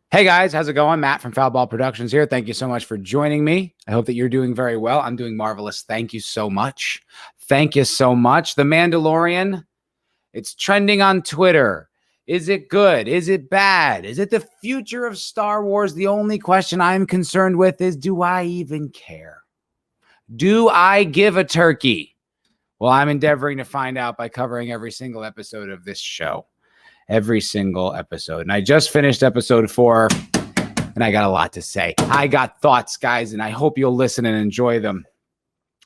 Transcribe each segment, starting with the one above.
Hey guys, how's it going? Matt from Foul Ball Productions here. Thank you so much for joining me. I hope that you're doing very well. I'm doing marvelous. Thank you so much. Thank you so much. The Mandalorian, it's trending on Twitter. Is it good? Is it bad? Is it the future of Star Wars? The only question I'm concerned with is, do I even care? Do I give a turkey? Well, I'm endeavoring to find out by covering every single episode of this show. Every single episode. And I just finished episode 4. And I got a lot to say. I got thoughts, guys, and I hope you'll listen and enjoy them.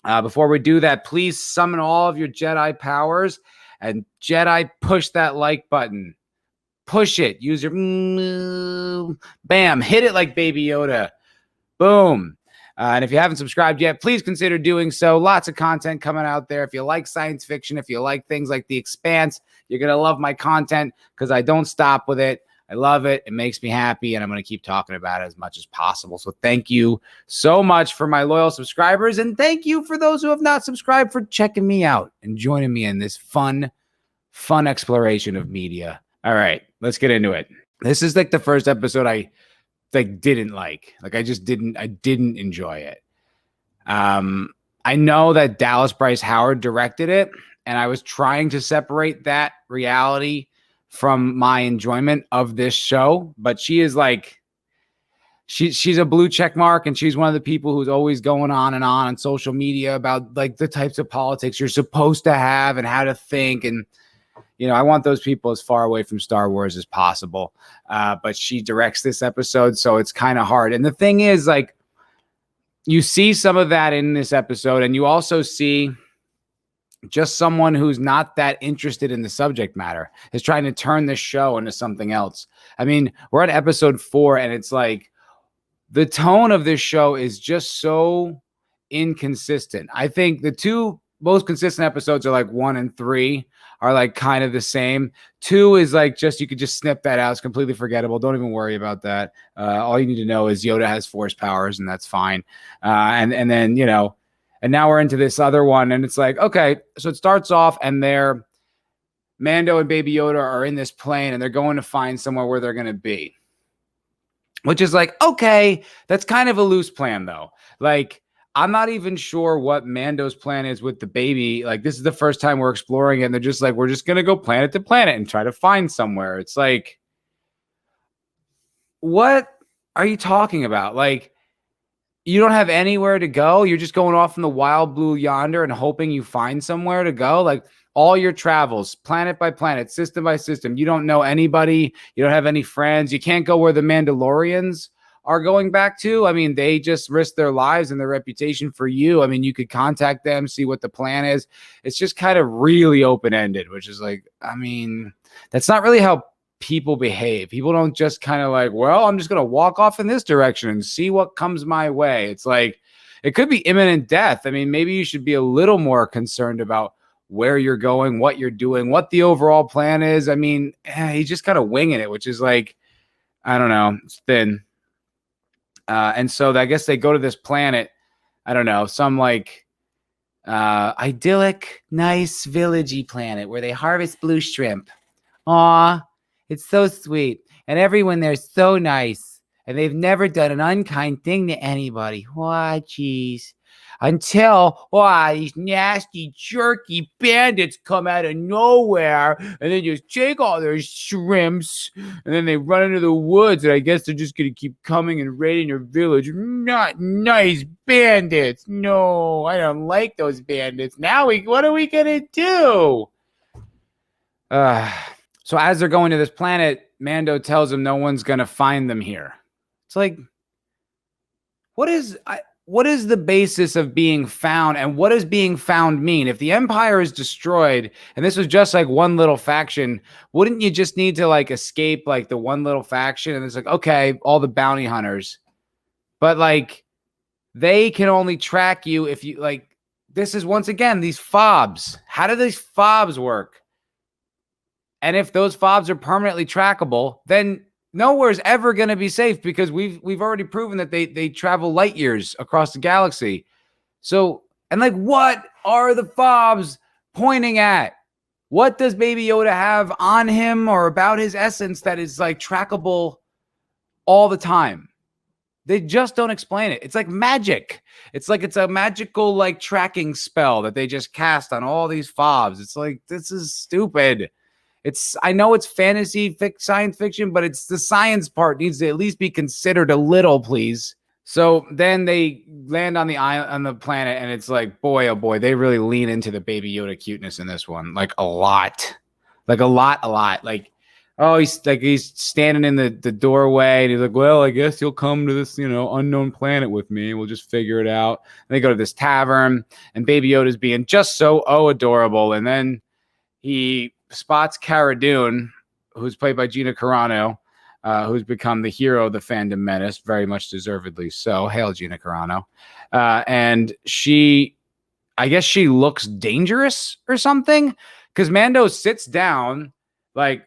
Before we do that, please summon all of your Jedi powers and Jedi push that like button. Push it. Use your bam. Hit it like Baby Yoda. Boom. And if you haven't subscribed yet, please consider doing so. Lots of content coming out there. If you like science fiction, if you like things like The Expanse, you're going to love my content because I don't stop with it. I love it. It makes me happy, and I'm going to keep talking about it as much as possible. So thank you so much for my loyal subscribers, and thank you for those who have not subscribed for checking me out and joining me in this fun exploration of media. All right, let's get into it. This is like the first episode I didn't like. I didn't enjoy it. I know that Dallas Bryce Howard directed it, and I was trying to separate that reality from my enjoyment of this show, but she is like, she's a blue check mark, and she's one of the people who's always going on social media about like the types of politics you're supposed to have and how to think. And, you know, I want those people as far away from Star Wars as possible. But she directs this episode, so it's kind of hard. And the thing is, like, you see some of that in this episode, and you also see just someone who's not that interested in the subject matter is trying to turn this show into something else. I mean, we're at episode 4, and it's like the tone of this show is just so inconsistent. I think the two most consistent episodes are like 1 and 3 are like kind of the same. 2 is like just, you could just snip that out. It's completely forgettable. Don't even worry about that. All you need to know is Yoda has force powers, and that's fine. And then, you know, and now we're into this other one, and it's like, okay, so it starts off, and Mando and Baby Yoda are in this plane, and they're going to find somewhere where they're going to be, which is like, okay, that's kind of a loose plan, though. Like, I'm not even sure what Mando's plan is with the baby. Like, this is the first time we're exploring it, and they're just like, we're just going to go planet to planet and try to find somewhere. It's like, what are you talking about? Like, you don't have anywhere to go. You're just going off in the wild blue yonder and hoping you find somewhere to go. Like, all your travels, planet by planet, system by system. You don't know anybody. You don't have any friends. You can't go where the Mandalorians are going back to. I mean, they just risked their lives and their reputation for you. I mean, you could contact them, see what the plan is. It's just kind of really open-ended, which is like, I mean, that's not really how people behave. People don't just kind of like, well, I'm just going to walk off in this direction and see what comes my way. It's like, it could be imminent death. I mean, maybe you should be a little more concerned about where you're going, what you're doing, what the overall plan is. I mean, he's just kind of winging it, which is like, I don't know, it's thin. And so I guess they go to this planet, I don't know, some like idyllic, nice villagey planet where they harvest blue shrimp. Aw, it's so sweet. And everyone there's so nice. And they've never done an unkind thing to anybody. Why, geez. Until, these nasty, jerky bandits come out of nowhere and then just take all their shrimps and then they run into the woods, and I guess they're just going to keep coming and raiding your village. Not nice bandits. No, I don't like those bandits. Now what are we going to do? So as they're going to this planet, Mando tells them no one's going to find them here. It's like, what is the basis of being found, and what does being found mean? If the Empire is destroyed and this was just like one little faction, wouldn't you just need to like escape like the one little faction? And it's like, okay, all the bounty hunters, but like they can only track you if you like, this is once again, these fobs. How do these fobs work? And if those fobs are permanently trackable, then nowhere's ever going to be safe, because we've already proven that they travel light years across the galaxy. So, and like, what are the fobs pointing at? What does Baby Yoda have on him or about his essence that is like trackable all the time. They just don't explain it. It's like magic. It's like it's a magical like tracking spell that they just cast on all these fobs. It's like, this is stupid. I know it's fantasy science fiction, but it's the science part needs to at least be considered a little, please. So then they land on the island, on the planet, and it's like, boy, oh boy, they really lean into the Baby Yoda cuteness in this one, like a lot, a lot. Like, oh, he's standing in the doorway, and he's like, well, I guess you'll come to this, unknown planet with me. We'll just figure it out. And they go to this tavern, and Baby Yoda's being just so adorable, and then he spots Cara Dune, who's played by Gina Carano, who's become the hero of the fandom menace, very much deservedly so. Hail Gina Carano. And I guess she looks dangerous or something, because Mando sits down, like,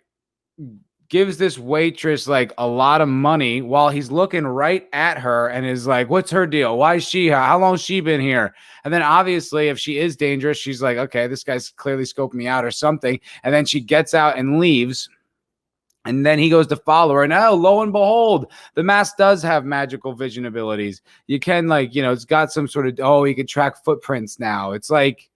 gives this waitress like a lot of money while he's looking right at her and is like, what's her deal? Why is she here? How long has she been here? And then obviously if she is dangerous, she's like, okay, this guy's clearly scoping me out or something. And then she gets out and leaves. And then he goes to follow her. And lo and behold, the mask does have magical vision abilities. You can it's got some sort of, he can track footprints now. It's like,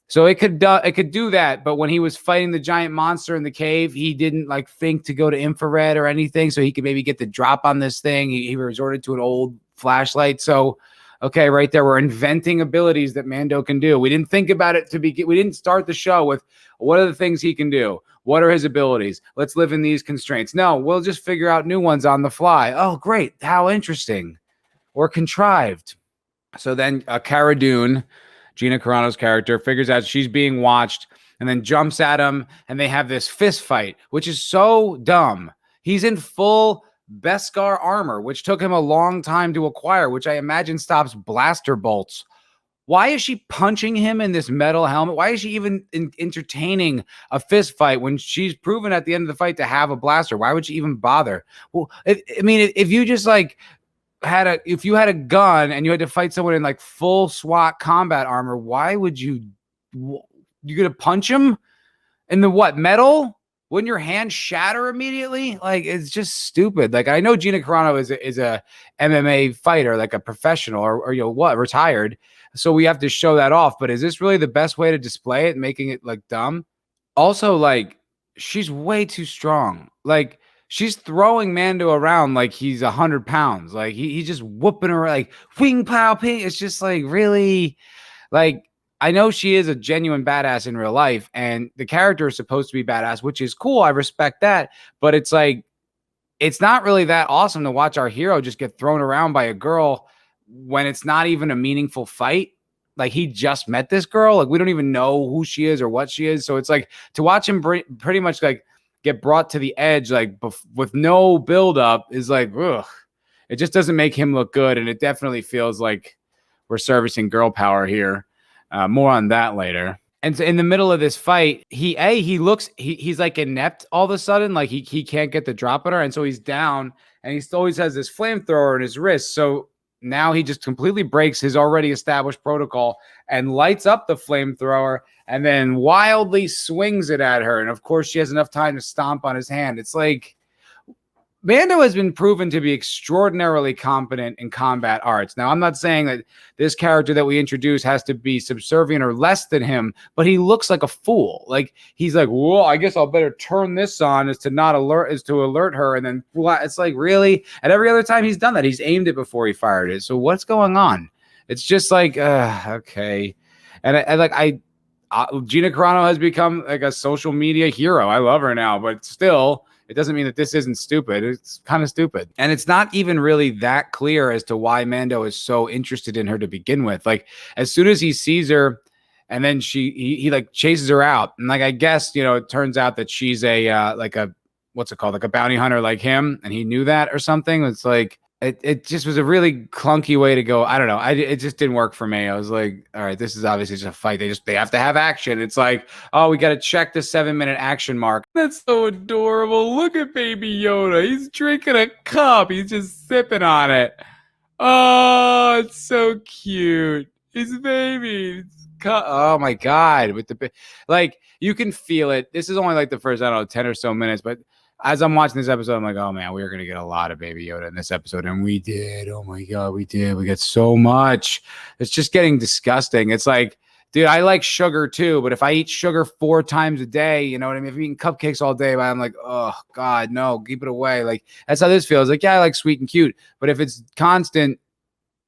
so it could do that, but when he was fighting the giant monster in the cave, he didn't think to go to infrared or anything, so he could maybe get the drop on this thing. He resorted to an old flashlight. So, okay, right there, we're inventing abilities that Mando can do. We didn't think about it we didn't start the show with what are the things he can do? What are his abilities? Let's live in these constraints. No, we'll just figure out new ones on the fly. Oh, great. How interesting. Or contrived. So then Cara Dune, Gina Carano's character, figures out she's being watched and then jumps at him, and they have this fist fight, which is so dumb. He's in full Beskar armor, which took him a long time to acquire, which I imagine stops blaster bolts. Why is she punching him in this metal helmet? Why is she even entertaining a fist fight when she's proven at the end of the fight to have a blaster? Why would she even bother? Well, if you just if you had a gun and you had to fight someone in full SWAT combat armor, why would you gonna punch him in the metal? Wouldn't your hand shatter immediately? It's just stupid. I know Gina Carano is a MMA fighter, like a professional or retired. So we have to show that off. But is this really the best way to display it, making it dumb? Also, she's way too strong. She's throwing Mando around like he's 100 pounds. He's just whooping her wing pow ping. It's just really I know she is a genuine badass in real life, and the character is supposed to be badass, which is cool. I respect that. But it's it's not really that awesome to watch our hero just get thrown around by a girl when it's not even a meaningful fight. He just met this girl. We don't even know who she is or what she is. So it's to watch him pretty much get brought to the edge with no buildup is ugh. It just doesn't make him look good, and it definitely feels like we're servicing girl power here. More on that later. And so in the middle of this fight, he's inept all of a sudden. He can't get the drop on her, and so he's down, and he always has this flamethrower in his wrist. So now he just completely breaks his already established protocol and lights up the flamethrower and then wildly swings it at her. And of course, she has enough time to stomp on his hand. It's Mando has been proven to be extraordinarily competent in combat arts. Now, I'm not saying that this character that we introduce has to be subservient or less than him, but he looks like a fool. He's whoa, I guess I'll better turn this on to alert her. And then it's really? And every other time he's done that, he's aimed it before he fired it. So what's going on? It's just okay. And Gina Carano has become a social media hero. I love her now, but still, it doesn't mean that this isn't stupid. It's kind of stupid. And it's not even really that clear as to why Mando is so interested in her to begin with. As soon as he sees her and then he chases her out. And I guess, it turns out that she's what's it called? A bounty hunter like him. And he knew that or something. It's it just was a really clunky way to go. I don't know. It just didn't work for me. I was all right, this is obviously just a fight. They have to have action. It's oh, we got to check the 7-minute action mark. That's so adorable. Look at Baby Yoda. He's drinking a cup. He's just sipping on it. Oh, it's so cute. He's a baby. Oh my God. With the you can feel it. This is only the first, I don't know, 10 or so minutes, but as I'm watching this episode, I'm like, oh man, we are gonna get a lot of Baby Yoda in this episode, and we did. Oh my god, we did. We get so much. It's just getting disgusting. It's like, dude, I like sugar too, but if I eat sugar 4 times a day, you know what I mean? If I'm eating cupcakes all day, I'm like, oh god, no, keep it away. Like that's how this feels. Like, yeah, I like sweet and cute, but if it's constant,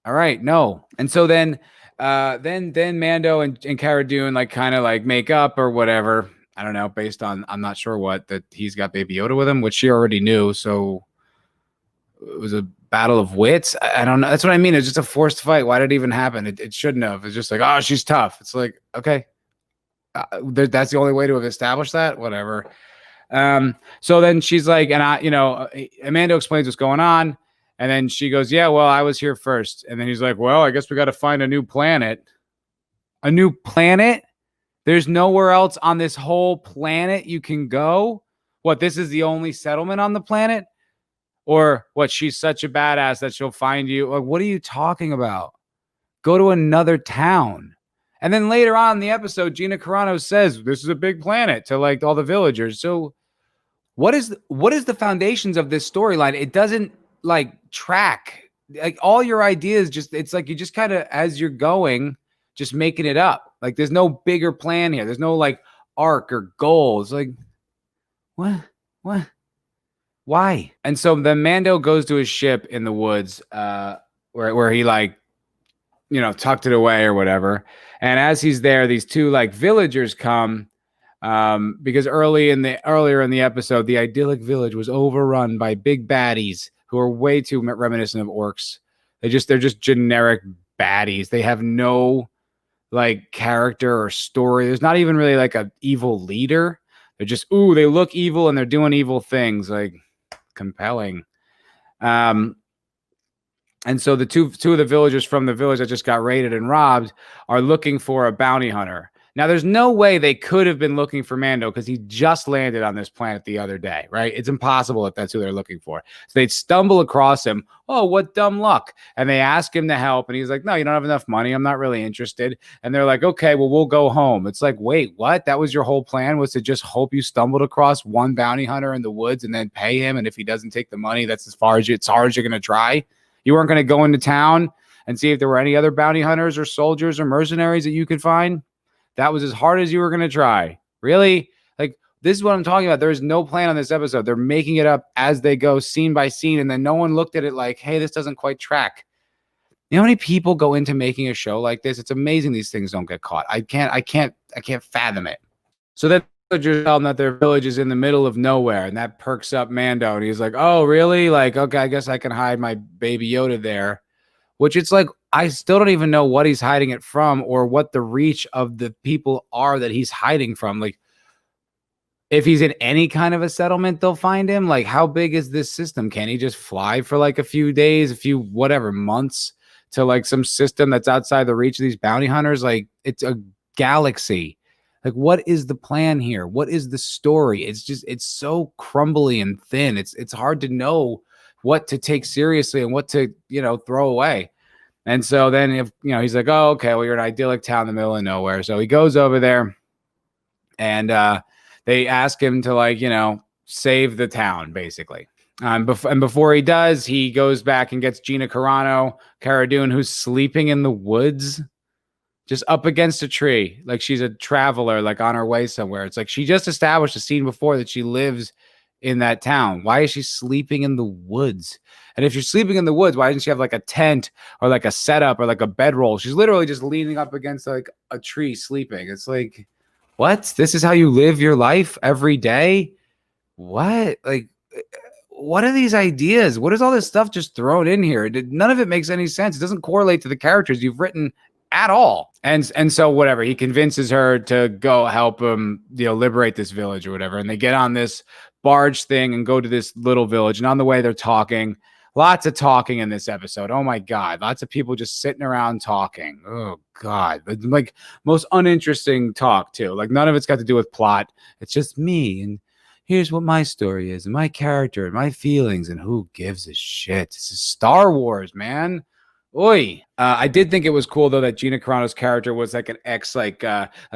all right, no. And so then Mando and Cara Dune like kind of like make up or whatever. I don't know, based on I'm not sure what, that he's got Baby Yoda with him, which she already knew. So it was a battle of wits. I don't know. That's what I mean. It's just a forced fight. Why did it even happen? It shouldn't have. It's just like, oh, she's tough. It's like, okay, that's the only way to have established that. Whatever. So then she's like, and Amanda explains what's going on. And then she goes, yeah, well, I was here first. And then he's like, well, I guess we got to find a new planet. A new planet? There's nowhere else on this whole planet you can go? What, this is the only settlement on the planet? Or what, she's such a badass that she'll find you? Like, what are you talking about? Go to another town. And then later on in the episode, Gina Carano says, this is a big planet to like all the villagers. So what is the foundations of this storyline? It doesn't like track. Like all your ideas just, it's like you just kind of, as you're going, just making it up. Like there's no bigger plan here. There's no like arc or goal. It's like, what? Why? And so then Mando goes to his ship in the woods, where he like, tucked it away or whatever. And as he's there, these 2 like villagers come, because earlier in the episode, the idyllic village was overrun by big baddies who are way too reminiscent of orcs. They're just generic baddies. They have no like character or story. There's not even really like a evil leader. They're just, they look evil and they're doing evil things. Like compelling. And so the two of the villagers from the village that just got raided and robbed are looking for a bounty hunter. Now, there's no way they could have been looking for Mando because he just landed on this planet the other day, right? It's impossible if that's who they're looking for. So they'd stumble across him. Oh, what dumb luck. And they ask him to help. And he's like, no, you don't have enough money. I'm not really interested. And they're like, okay, well, we'll go home. It's like, wait, what? That was your whole plan, was to just hope you stumbled across one bounty hunter in the woods and then pay him. And if he doesn't take the money, that's as hard as you're going to try. You weren't going to go into town and see if there were any other bounty hunters or soldiers or mercenaries that you could find. That was as hard as you were going to try. Really? Like, this is what I'm talking about. There is no plan on this episode. They're making it up as they go, scene by scene. And then no one looked at it like, hey, this doesn't quite track. You know how many people go into making a show like this? It's amazing these things don't get caught. I can't fathom it. So then villagers tell them that their village is in the middle of nowhere, and that perks up Mando. And he's like, oh, really? Like, okay, I guess I can hide my Baby Yoda there. Which it's like, I still don't even know what he's hiding it from or what the reach of the people are that he's hiding from. Like, if he's in any kind of a settlement, they'll find him. Like, how big is this system? Can he just fly for like a few days, a few whatever months to like some system that's outside the reach of these bounty hunters? Like, it's a galaxy. Like, what is the plan here? What is the story? It's so crumbly and thin. It's hard to know what to take seriously and what to, throw away. And so then if, he's like, oh, okay, well, you're an idyllic town in the middle of nowhere. So he goes over there and they ask him to like, save the town basically. And before he does, he goes back and gets Gina Carano, Cara Dune, who's sleeping in the woods, just up against a tree. Like she's a traveler, like on her way somewhere. It's like she just established a scene before that she lives in that town. Why is she sleeping in the woods? And if you're sleeping in the woods, why doesn't she have like a tent or like a setup or like a bedroll? She's literally just leaning up against like a tree sleeping. It's like, what? This is how you live your life every day? What? Like, what are these ideas? What is all this stuff just thrown in here? None of it makes any sense. It doesn't correlate to the characters you've written at all. And so whatever, he convinces her to go help him, liberate this village or whatever. And they get on this barge thing and go to this little village. And on the way, they're talking. Lots of talking in this episode. Oh my God. Lots of people just sitting around talking. Oh God. Like most uninteresting talk too. Like none of it's got to do with plot. It's just me. And here's what my story is and my character and my feelings. And who gives a shit? This is Star Wars, man. Oi. I did think it was cool though that Gina Carano's character was like an ex like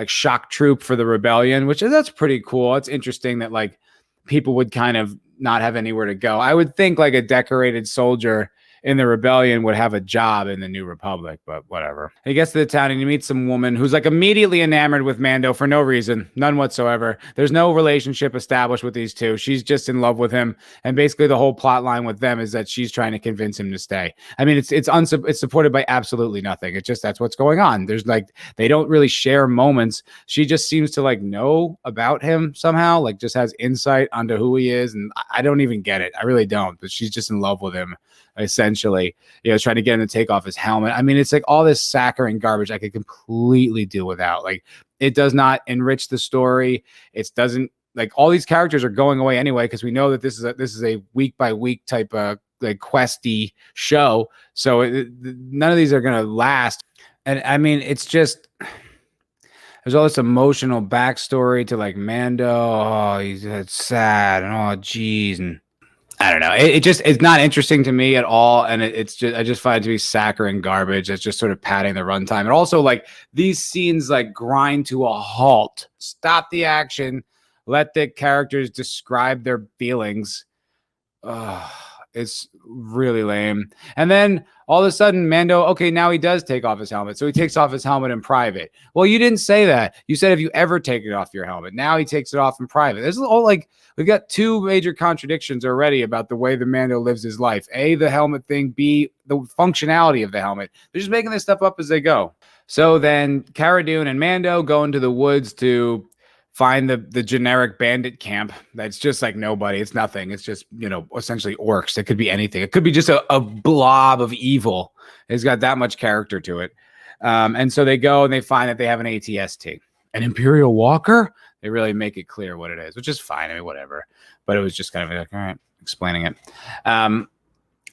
shock troop for the rebellion, which that's pretty cool. It's interesting that like people would kind of not have anywhere to go. I would think like a decorated soldier in the rebellion would have a job in the New Republic, but whatever. He gets to the town and he meets some woman who's like immediately enamored with Mando for no reason, none whatsoever. There's no relationship established with these two. She's just in love with him, and basically the whole plot line with them is that she's trying to convince him to stay. I mean, it's supported by absolutely nothing. It's just that's what's going on. There's like they don't really share moments. She just seems to like know about him somehow, like just has insight onto who he is, and I don't even get it. I really don't. But she's just in love with him, essentially, trying to get him to take off his helmet. I mean, it's like all this saccharine garbage I could completely do without. Like, it does not enrich the story. It doesn't, like, all these characters are going away anyway, because we know that this is a week by week type of like questy show. So none of these are going to last. And I mean, it's just, there's all this emotional backstory to like Mando. Oh, he's sad, and oh, geez, and I don't know. It's not interesting to me at all, and it's just I just find it to be saccharine garbage. It's just sort of padding the runtime, and also like these scenes like grind to a halt. Stop the action, let the characters describe their feelings. It's really lame. And then all of a sudden, Mando, okay, now he does take off his helmet. So he takes off his helmet in private. Well, you didn't say that. You said, have you ever taken off your helmet? Now he takes it off in private. This is all like, we've got two major contradictions already about the way the Mando lives his life. A, the helmet thing. B, the functionality of the helmet. They're just making this stuff up as they go. So then Cara Dune and Mando go into the woods to find the generic bandit camp that's just like nobody. It's nothing. It's just, essentially orcs. It could be anything. It could be just a blob of evil. It's got that much character to it. And so they go and they find that they have an ATST. An Imperial Walker? They really make it clear what it is, which is fine. I mean, whatever. But it was just kind of like, all right, explaining it.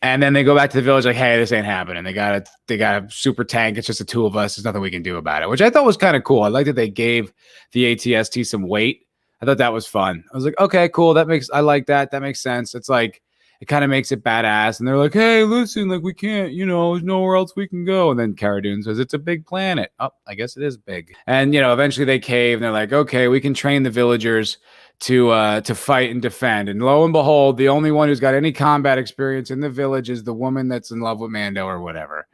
And then they go back to the village like, hey, this ain't happening. They got a super tank. It's just the two of us. There's nothing we can do about it, which I thought was kind of cool. I like that they gave the ATST some weight. I thought that was fun. I was like, okay, cool. I like that. That makes sense. It's like, it kind of makes it badass. And they're like, hey, listen, like we can't, there's nowhere else we can go. And then Cara Dune says, it's a big planet. Oh, I guess it is big. And, eventually they cave and they're like, okay, we can train the villagers to fight and defend. And lo and behold, the only one who's got any combat experience in the village is the woman that's in love with Mando or whatever.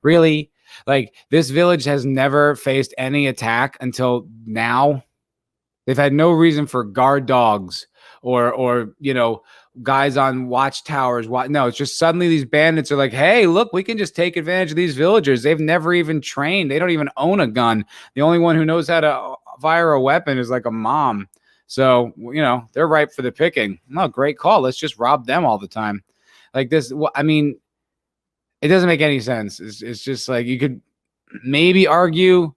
Really? Like, this village has never faced any attack until now. They've had no reason for guard dogs or guys on watchtowers. No, it's just suddenly these bandits are like, hey, look, we can just take advantage of these villagers. They've never even trained. They don't even own a gun. The only one who knows how to fire a weapon is like a mom. So, they're ripe for the picking. No, great call. Let's just rob them all the time. Like this. I mean, it doesn't make any sense. It's just like, you could maybe argue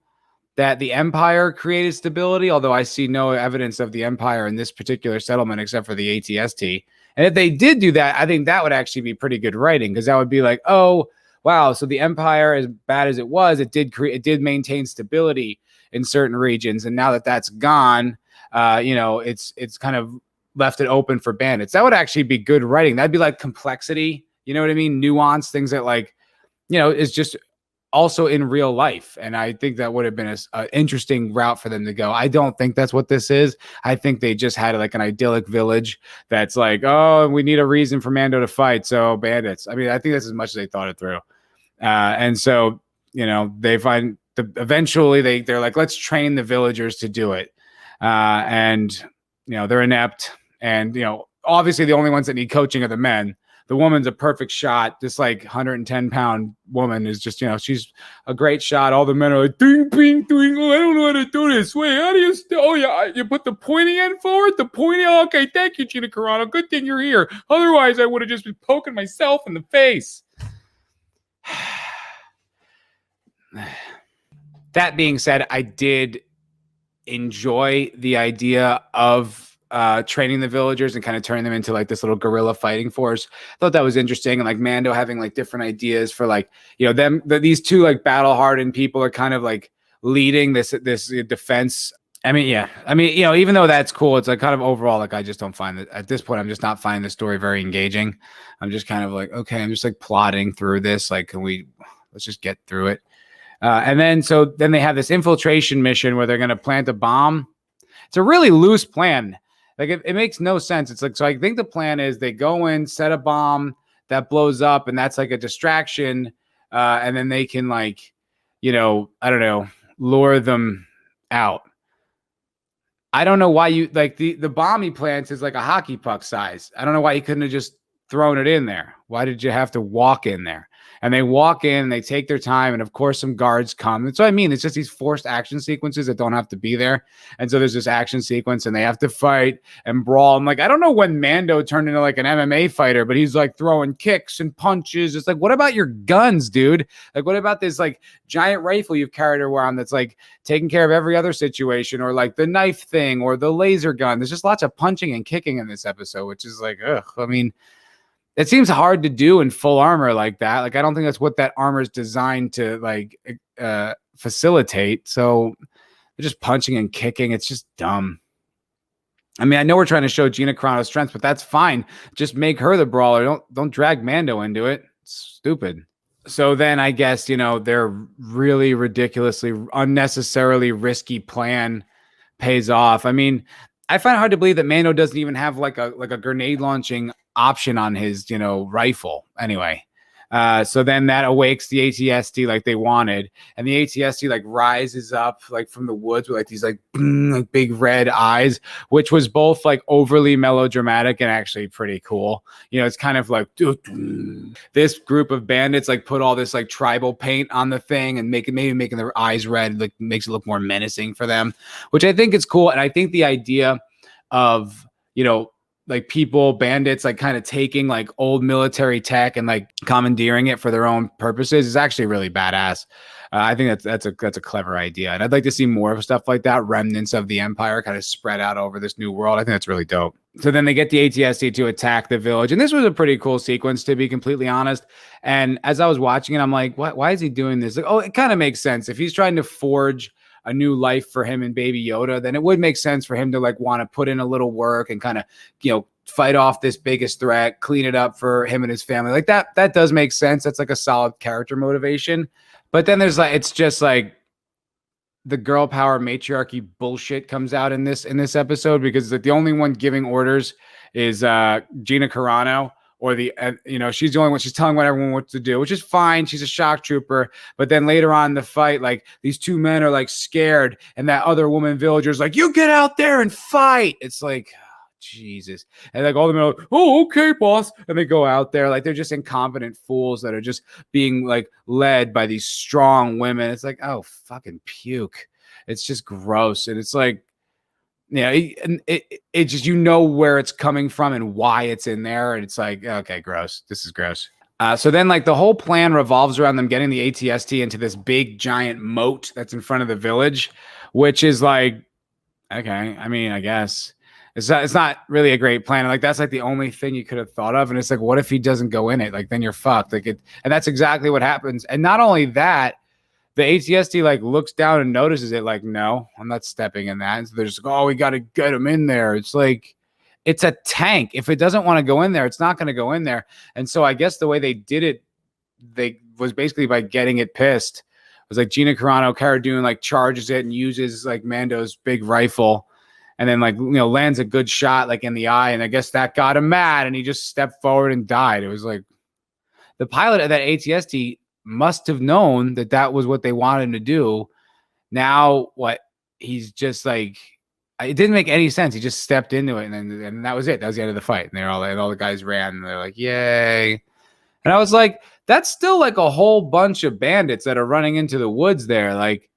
that the Empire created stability, although I see no evidence of the Empire in this particular settlement except for the ATST. And if they did do that, I think that would actually be pretty good writing, because that would be like, oh, wow, so the Empire, as bad as it was, it did maintain stability in certain regions, and now that that's gone, it's kind of left it open for bandits. That would actually be good writing. That'd be like complexity, you know what I mean? Nuance, things that like, is just also in real life. And I think that would have been an interesting route for them to go. I don't think that's what this is. I think they just had like an idyllic village that's like, oh, we need a reason for Mando to fight, so bandits. I mean, I think that's as much as they thought it through. And so, they find eventually they're like, let's train the villagers to do it. And, they're inept. And, obviously the only ones that need coaching are the men. The woman's a perfect shot. This like 110-pound woman is just, she's a great shot. All the men are like, ding, ding, ding. Oh, I don't know how to do this. Wait, how do you? Oh, yeah, you put the pointy end forward. The pointy. Oh, okay, thank you, Gina Carano. Good thing you're here. Otherwise, I would have just been poking myself in the face. That being said, I did enjoy the idea of training the villagers and kind of turning them into like this little guerrilla fighting force. I thought that was interesting. And like Mando having like different ideas for like, these two like battle hardened people are kind of like leading this defense. I mean, yeah. I mean, even though that's cool, it's like kind of overall, like I just don't find that at this point, I'm just not finding the story very engaging. I'm just kind of like, okay, I'm just like plodding through this. Like, let's just get through it. And then they have this infiltration mission where they're going to plant a bomb. It's a really loose plan. Like it makes no sense. It's like, so I think the plan is they go in, set a bomb that blows up, and that's like a distraction. And then they can like, I don't know, lure them out. I don't know why you like the bomb he plants is like a hockey puck size. I don't know why he couldn't have just thrown it in there. Why did you have to walk in there? And they walk in, they take their time, and of course some guards come. That's what I mean. It's just these forced action sequences that don't have to be there. And so there's this action sequence, and they have to fight and brawl. I'm like, I don't know when Mando turned into like an MMA fighter, but he's like throwing kicks and punches. It's like, what about your guns, dude? Like, what about this like giant rifle you've carried around that's like taking care of every other situation, or like the knife thing or the laser gun? There's just lots of punching and kicking in this episode, which is like, ugh. I mean, it seems hard to do in full armor like that. Like, I don't think that's what that armor is designed to like facilitate. So they're just punching and kicking. It's just dumb. I mean, I know we're trying to show Gina Carano's strength, but that's fine. Just make her the brawler. Don't drag Mando into it. It's stupid. So then I guess, their really ridiculously, unnecessarily risky plan pays off. I mean, I find it hard to believe that Mando doesn't even have like a grenade launching option on his, rifle anyway. So then that awakes the ATST like they wanted, and the ATST like rises up like from the woods with like these like big red eyes, which was both like overly melodramatic and actually pretty cool. It's kind of like this group of bandits like put all this like tribal paint on the thing and making their eyes red, like makes it look more menacing for them, which I think is cool. And I think the idea of like bandits like kind of taking like old military tech and like commandeering it for their own purposes is actually really badass. I think that's a clever idea, and I'd like to see more of stuff like that. Remnants of the Empire kind of spread out over this new world. I think that's really dope. So then they get the ATST to attack the village, and this was a pretty cool sequence, to be completely honest. And as I was watching it, I'm like, why is he doing this? Like, oh, it kind of makes sense if he's trying to forge a new life for him and Baby Yoda, then it would make sense for him to like want to put in a little work and kind of, fight off this biggest threat, clean it up for him and his family. Like that does make sense. That's like a solid character motivation. But then there's like, it's just like the girl power matriarchy bullshit comes out in this episode, because like the only one giving orders is Gina Carano, or she's the only one. She's telling everyone what to do, which is fine. She's a shock trooper. But then later on in the fight, like these two men are like scared, and that other woman villager's like, "You get out there and fight." It's like, oh, Jesus. And like all the men are like, "Oh, okay, boss." And they go out there like they're just incompetent fools that are just being like led by these strong women. It's like, oh, fucking puke. It's just gross. And it's like, it just, where it's coming from and why it's in there. And it's like, okay, gross. This is gross. So then like the whole plan revolves around them getting the ATST into this big giant moat that's in front of the village, which is like, okay, I mean, I guess it's not really a great plan. Like that's like the only thing you could have thought of. And it's like, what if he doesn't go in it? Like then you're fucked. And that's exactly what happens. And not only that, the ATST like looks down and notices it, like, no, I'm not stepping in that. And so they're just like, oh, we got to get him in there. It's like, it's a tank. If it doesn't want to go in there, it's not going to go in there. And so I guess the way they did it, was basically by getting it pissed. It was like Gina Carano, Cara Dune like charges it and uses like Mando's big rifle, and then like, lands a good shot like in the eye. And I guess that got him mad, and he just stepped forward and died. It was like the pilot of that ATST must have known that was what they wanted him to do. Now what? He's just like, it didn't make any sense. He just stepped into it, and that was it. That was the end of the fight. And all the guys ran, and they're like, yay. And I was like, that's still like a whole bunch of bandits that are running into the woods there. Like,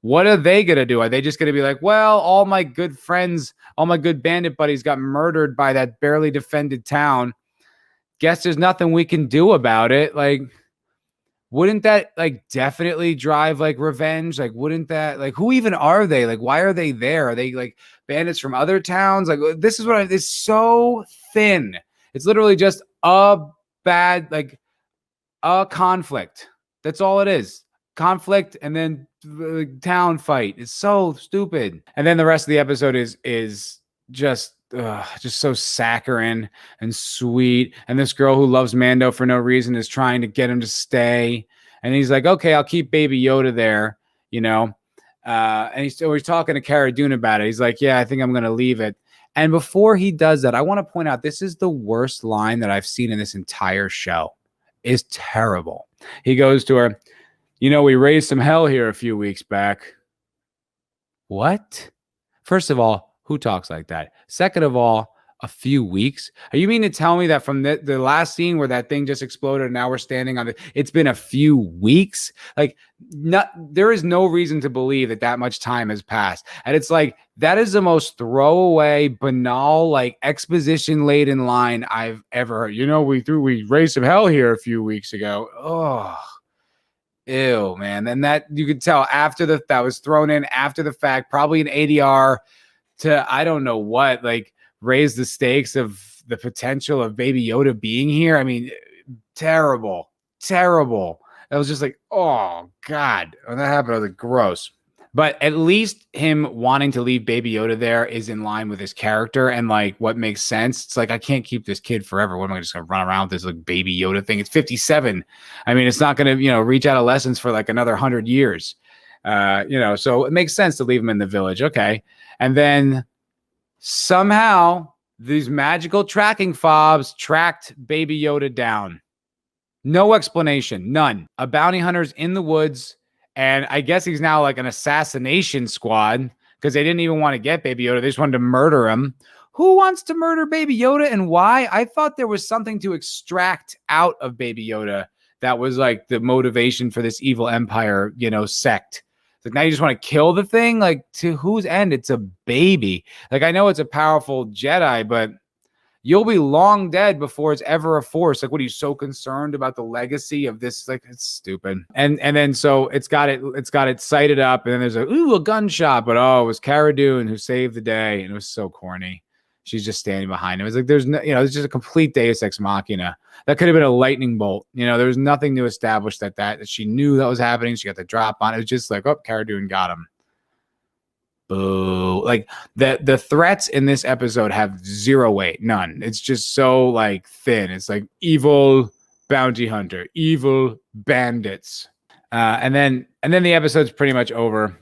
what are they going to do? Are they just going to be like, well, all my good friends, all my good bandit buddies got murdered by that barely defended town. Guess there's nothing we can do about it. Like, wouldn't that like definitely drive like revenge? Like, wouldn't that, like, who even are they? Like, why are they there? Are they like bandits from other towns? Like, this is it's so thin. It's literally just a conflict. That's all it is. Conflict, and then town fight. It's so stupid. And then the rest of the episode is just so saccharine and sweet. And this girl who loves Mando for no reason is trying to get him to stay. And he's like, okay, I'll keep Baby Yoda there, and he's talking to Cara Dune about it. He's like, yeah, I think I'm going to leave it. And before he does that, I want to point out this is the worst line that I've seen in this entire show. It's terrible. He goes to her, we raised some hell here a few weeks back. What? First of all, who talks like that? Second of all, a few weeks? Are you mean to tell me that from the last scene where that thing just exploded and now we're standing on it's been a few weeks? Like, there is no reason to believe that much time has passed. And it's like, that is the most throwaway, banal, like exposition laden line I've ever heard. We raised some hell here a few weeks ago. Oh, ew, man. And that you could tell that was thrown in after the fact, probably an ADR to, I don't know what, like, raise the stakes of the potential of Baby Yoda being here. I mean, terrible. It was just like, oh God, when that happened, I was like, gross. But at least him wanting to leave Baby Yoda there is in line with his character and like what makes sense. It's like, I can't keep this kid forever. What am I just going to run around with this like Baby Yoda thing? It's 57. I mean, it's not going to, reach adolescence for like another 100 years. So it makes sense to leave him in the village. Okay. And then somehow these magical tracking fobs tracked Baby Yoda down. No explanation, none. A bounty hunter's in the woods, and I guess he's now like an assassination squad because they didn't even want to get Baby Yoda. They just wanted to murder him. Who wants to murder Baby Yoda and why? I thought there was something to extract out of Baby Yoda that was like the motivation for this evil empire, sect. Like, now you just want to kill the thing? Like, to whose end? It's a baby. Like, I know it's a powerful Jedi, but you'll be long dead before it's ever a force. Like, what are you so concerned about the legacy of this? Like, it's stupid. And then so it's got it sighted up, and then there's a gunshot, but it was Cara Dune who saved the day, and it was so corny. She's just standing behind him. It's like there's no, it's just a complete Deus Ex Machina. That could have been a lightning bolt. There was nothing to establish that she knew that was happening. She got the drop on it. It was just like, Cara Dune got him. Boo. Like the threats in this episode have zero weight, none. It's just so like thin. It's like evil bounty hunter, evil bandits. And then the episode's pretty much over.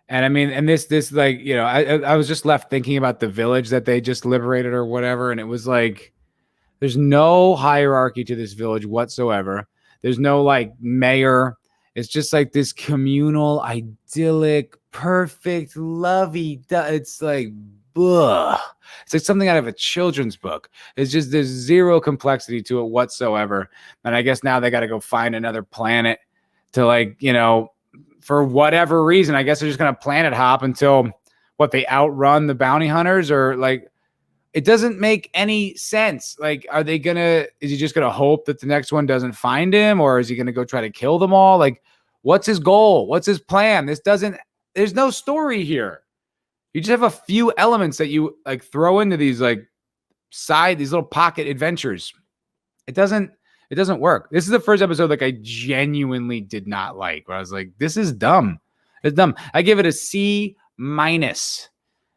And I mean, and this like, I was just left thinking about the village that they just liberated or whatever. And it was like, there's no hierarchy to this village whatsoever. There's no like mayor. It's just like this communal, idyllic, perfect, lovey. It's like, ugh. It's like something out of a children's book. It's just, there's zero complexity to it whatsoever. And I guess now they got to go find another planet to like, for whatever reason, I guess they're just going to planet hop until they outrun the bounty hunters, or like, it doesn't make any sense. Like, is he just going to hope that the next one doesn't find him, or is he going to go try to kill them all? Like, what's his goal? What's his plan? There's no story here. You just have a few elements that you like throw into these like these little pocket adventures. It doesn't work. This is the first episode like I genuinely did not like, where I was like, this is dumb. It's dumb. I give it a C-, and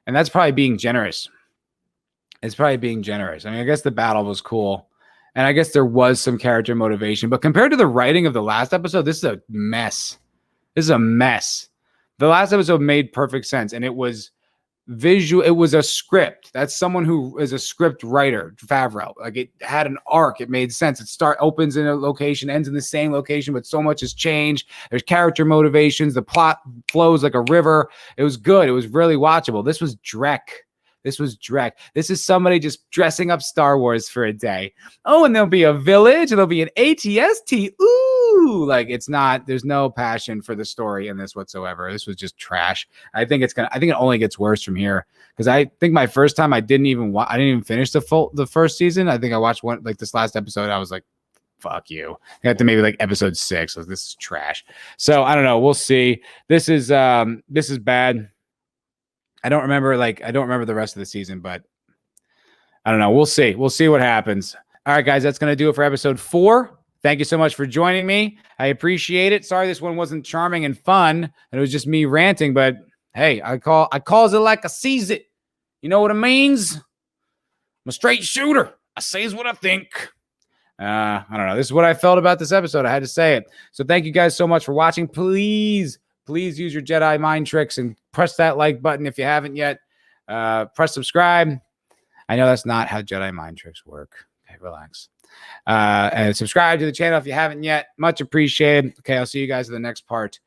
that's probably being generous. It's probably being generous. I mean, I guess the battle was cool, and I guess there was some character motivation, but compared to the writing of the last episode, this is a mess. The last episode made perfect sense, and it was visual. It was a script. That's someone who is a script writer, Favreau. Like, it had an arc. It made sense. Opens in a location, ends in the same location, but so much has changed. There's character motivations. The plot flows like a river. It was good. It was really watchable. This was Drek. This is somebody just dressing up Star Wars for a day. Oh, and there'll be a village, and there'll be an ATST. Ooh, like, there's no passion for the story in this whatsoever. This was just trash. I think it only gets worse from here, because I think my first time I didn't even finish the first season. I think I watched one, like this last episode. I was like, fuck you. I got to maybe like episode 6. So this is trash. So I don't know. We'll see. This is bad. I don't remember the rest of the season, but I don't know. We'll see. We'll see what happens. All right, guys, that's going to do it for episode 4. Thank you so much for joining me. I appreciate it. Sorry this one wasn't charming and fun, and it was just me ranting, but hey, I calls it like I sees it. You know what it means? I'm a straight shooter. I says what I think. I don't know. This is what I felt about this episode. I had to say it. So thank you guys so much for watching. Please use your Jedi mind tricks and press that like button if you haven't yet. Press subscribe. I know that's not how Jedi mind tricks work. Okay, relax. And subscribe to the channel if you haven't yet. Much appreciated. Okay, I'll see you guys in the next part